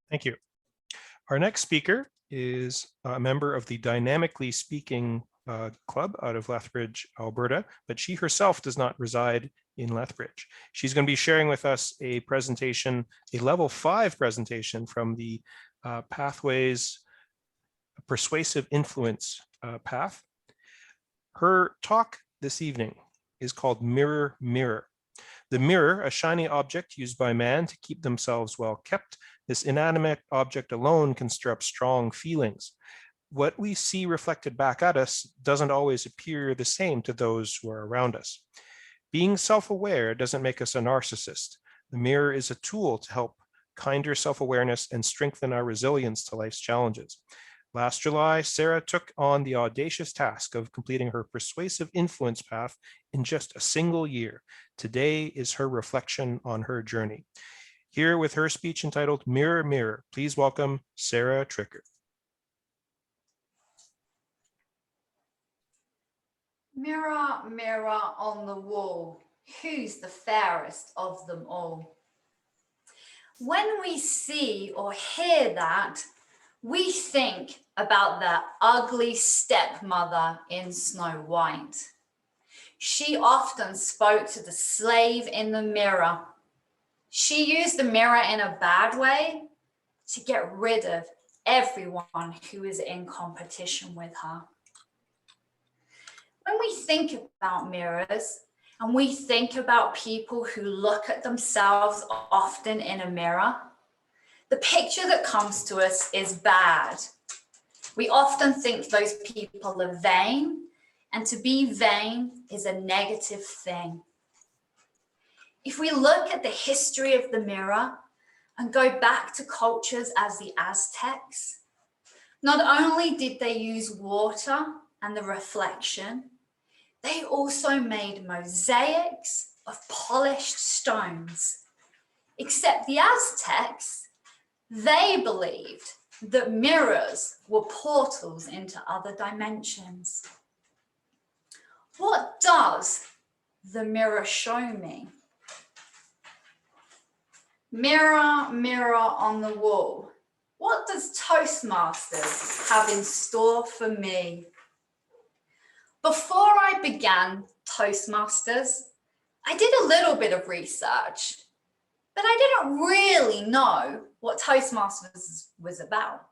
Thank you. Our next speaker is a member of the Dynamically Speaking Club out of Lethbridge, Alberta, but she herself does not reside in Lethbridge. She's going to be sharing with us a presentation, a level 5 presentation from the Pathways Persuasive Influence path. Her talk this evening is called Mirror, Mirror. The mirror, a shiny object used by man to keep themselves well kept. This inanimate object alone can stir up strong feelings. What we see reflected back at us doesn't always appear the same to those who are around us. Being self-aware doesn't make us a narcissist. The mirror is a tool to help kinder self-awareness and strengthen our resilience to life's challenges. Last July, Sarah took on the audacious task of completing her persuasive influence path in just a single year. Today is her reflection on her journey. Here with her speech entitled Mirror, Mirror, please welcome Sarah Tricker. Mirror, mirror on the wall, who's the fairest of them all? When we see or hear that, we think about the ugly stepmother in Snow White. She often spoke to the slave in the mirror. She used the mirror in a bad way to get rid of everyone who is in competition with her. When we think about mirrors and we think about people who look at themselves often in a mirror, the picture that comes to us is bad. We often think those people are vain, and to be vain is a negative thing. If we look at the history of the mirror and go back to cultures as the Aztecs, not only did they use water and the reflection, they also made mosaics of polished stones. Except the Aztecs, they believed that mirrors were portals into other dimensions. What does the mirror show me? Mirror, mirror on the wall, what does Toastmasters have in store for me? Before I began Toastmasters, I did a little bit of research, but I didn't really know what Toastmasters was about.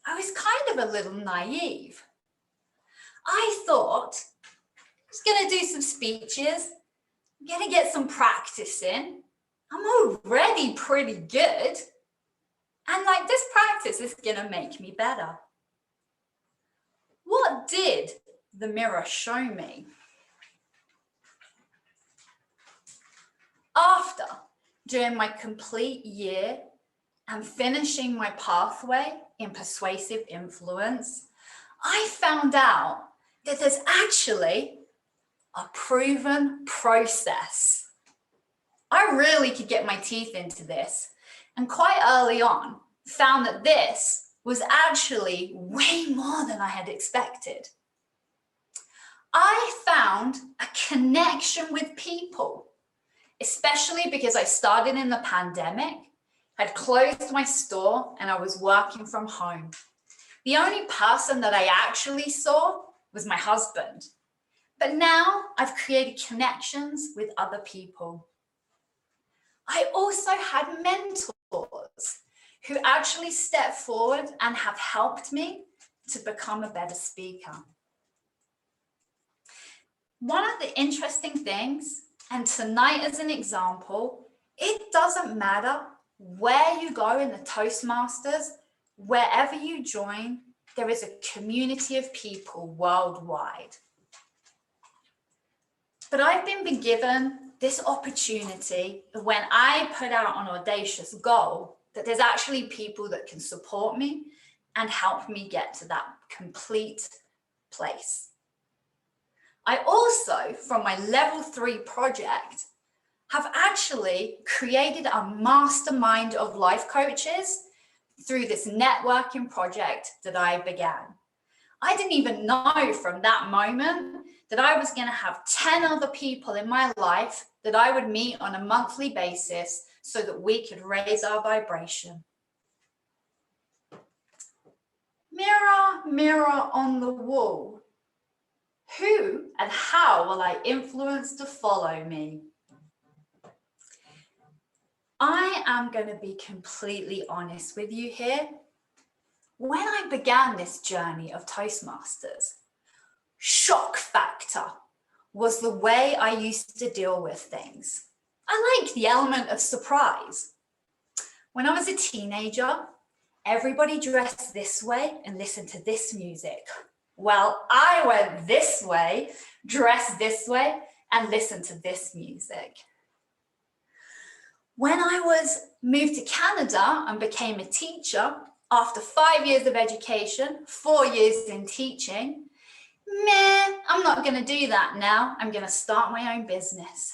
I was kind of a little naive. I thought I was going to do some speeches, I'm going to get some practice in. I'm already pretty good. And like this practice is going to make me better. What did the mirror show me? After doing my complete year and finishing my pathway in persuasive influence, I found out that there's actually a proven process. I really could get my teeth into this, and quite early on found that this was actually way more than I had expected. I found a connection with people, especially because I started in the pandemic, had closed my store, and I was working from home. The only person that I actually saw was my husband. But now I've created connections with other people. I also had mentors who actually stepped forward and have helped me to become a better speaker. One of the interesting things, and tonight as an example, it doesn't matter where you go in the Toastmasters, wherever you join, there is a community of people worldwide. But I've been given this opportunity when I put out an audacious goal that there's actually people that can support me and help me get to that complete place. I also, from my level 3 project, have actually created a mastermind of life coaches through this networking project that I began. I didn't even know from that moment that I was going to have 10 other people in my life that I would meet on a monthly basis so that we could raise our vibration. Mirror, mirror on the wall, who and how will I influence to follow me? I am going to be completely honest with you here. When I began this journey of Toastmasters, shock factor was the way I used to deal with things. I like the element of surprise. When I was a teenager, everybody dressed this way and listened to this music. Well, I went this way, dressed this way, and listened to this music. When I was moved to Canada and became a teacher, after 5 years of education, 4 years in teaching, I'm not going to do that now. I'm going to start my own business.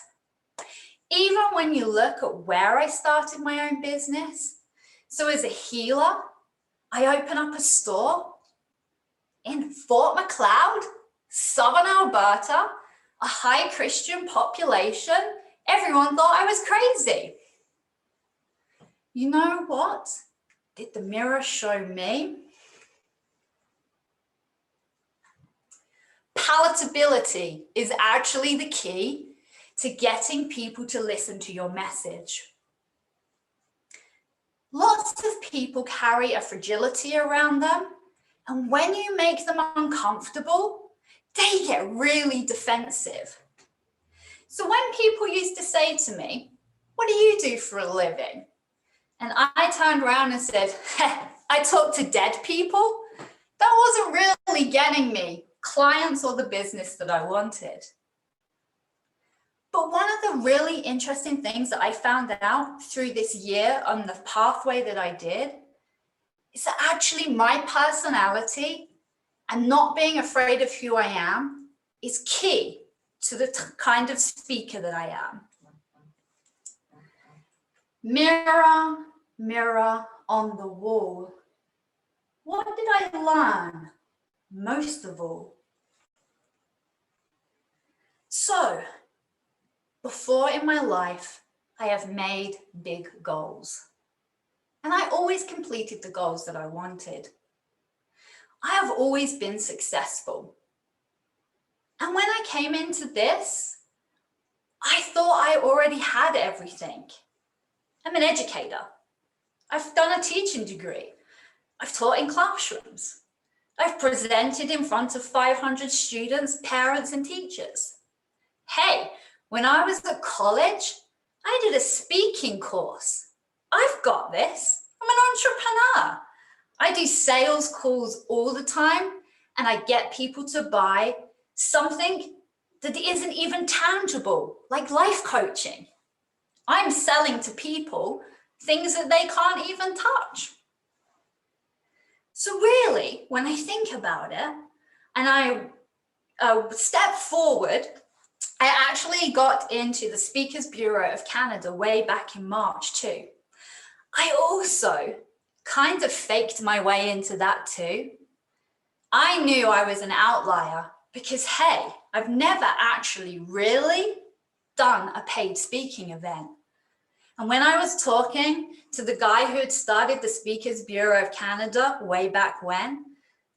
Even when you look at where I started my own business, so as a healer, I open up a store in Fort McLeod, Southern Alberta, a high Christian population. Everyone thought I was crazy. You know what did the mirror show me? Palatability is actually the key to getting people to listen to your message. Lots of people carry a fragility around them, and when you make them uncomfortable, they get really defensive. So when people used to say to me, "What do you do for a living?" And I turned around and said, "I talk to dead people," that wasn't really getting me clients or the business that I wanted. But one of the really interesting things that I found out through this year on the pathway that I did is that actually my personality and not being afraid of who I am is key to the kind of speaker that I am. Mirror, mirror on the wall, what did I learn most of all? So, before in my life, I have made big goals. And I always completed the goals that I wanted. I have always been successful. And when I came into this, I thought I already had everything. I'm an educator. I've done a teaching degree. I've taught in classrooms. I've presented in front of 500 students, parents, and teachers. Hey, when I was at college, I did a speaking course. I've got this. I'm an entrepreneur. I do sales calls all the time, and I get people to buy something that isn't even tangible, like life coaching. I'm selling to people things that they can't even touch. So really, when I think about it, and I step forward, I actually got into the Speakers Bureau of Canada way back in March too. I also kind of faked my way into that too. I knew I was an outlier because, hey, I've never actually really done a paid speaking event. And when I was talking to the guy who had started the Speakers Bureau of Canada way back when,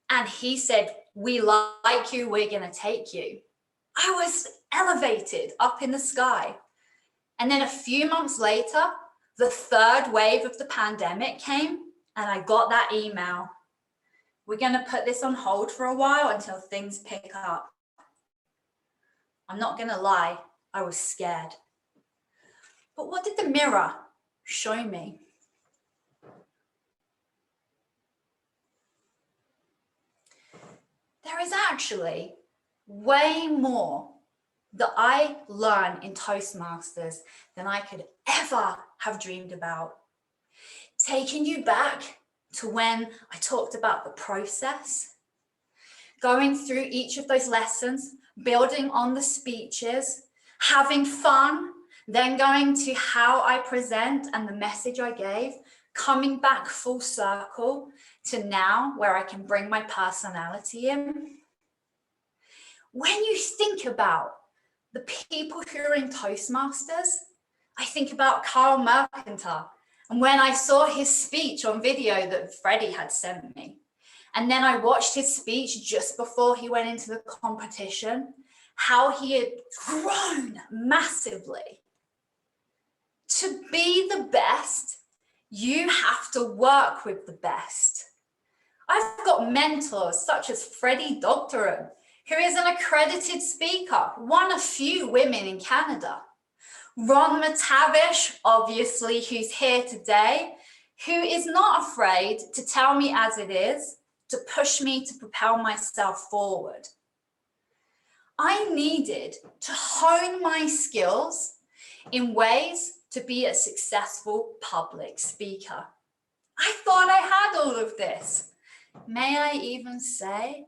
and he said, "We like you, we're going to take you," I was elevated up in the sky. And then a few months later, the third wave of the pandemic came, and I got that email. "We're going to put this on hold for a while until things pick up." I'm not going to lie, I was scared. But what did the mirror show me? There is actually way more that I learn in Toastmasters than I could ever have dreamed about. Taking you back to when I talked about the process, going through each of those lessons, building on the speeches, having fun, then going to how I present and the message I gave, coming back full circle to now where I can bring my personality in. When you think about the people who are in Toastmasters, I think about Carl Mercantar. And when I saw his speech on video that Freddie had sent me, And then I watched his speech just before he went into the competition, how he had grown massively. To be the best, you have to work with the best. I've got mentors such as Freddie Doctoran, who is an accredited speaker, one of few women in Canada. Ron McTavish, obviously, who's here today, who is not afraid to tell me as it is, to push me to propel myself forward. I needed to hone my skills in ways to be a successful public speaker. I thought I had all of this. May I even say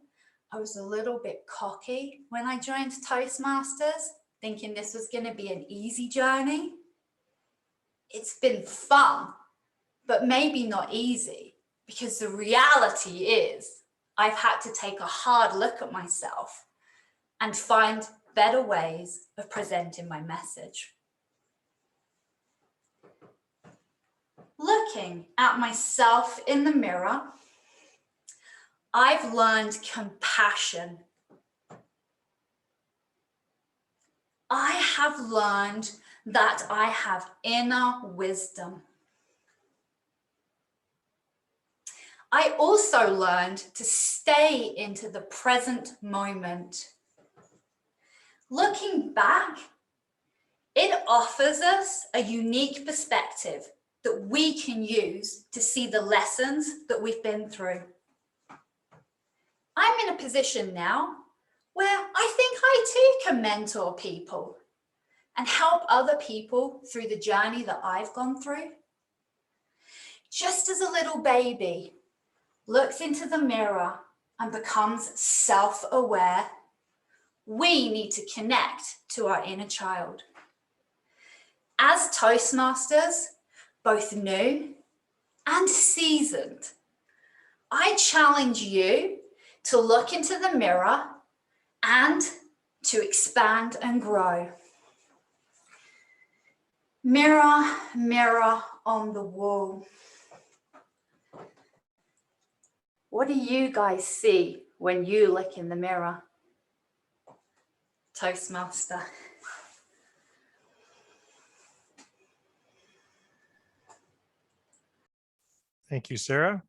I was a little bit cocky when I joined Toastmasters, thinking this was going to be an easy journey. It's been fun, but maybe not easy, because the reality is I've had to take a hard look at myself and find better ways of presenting my message. Looking at myself in the mirror, I've learned compassion. I have learned that I have inner wisdom. I also learned to stay into the present moment. Looking back, it offers us a unique perspective that we can use to see the lessons that we've been through. I'm in a position now where I think I too can mentor people and help other people through the journey that I've gone through. Just as a little baby looks into the mirror and becomes self-aware, we need to connect to our inner child. As Toastmasters, both new and seasoned, I challenge you to look into the mirror and to expand and grow. Mirror, mirror on the wall. What do you guys see when you look in the mirror? Toastmaster. Thank you, Sarah.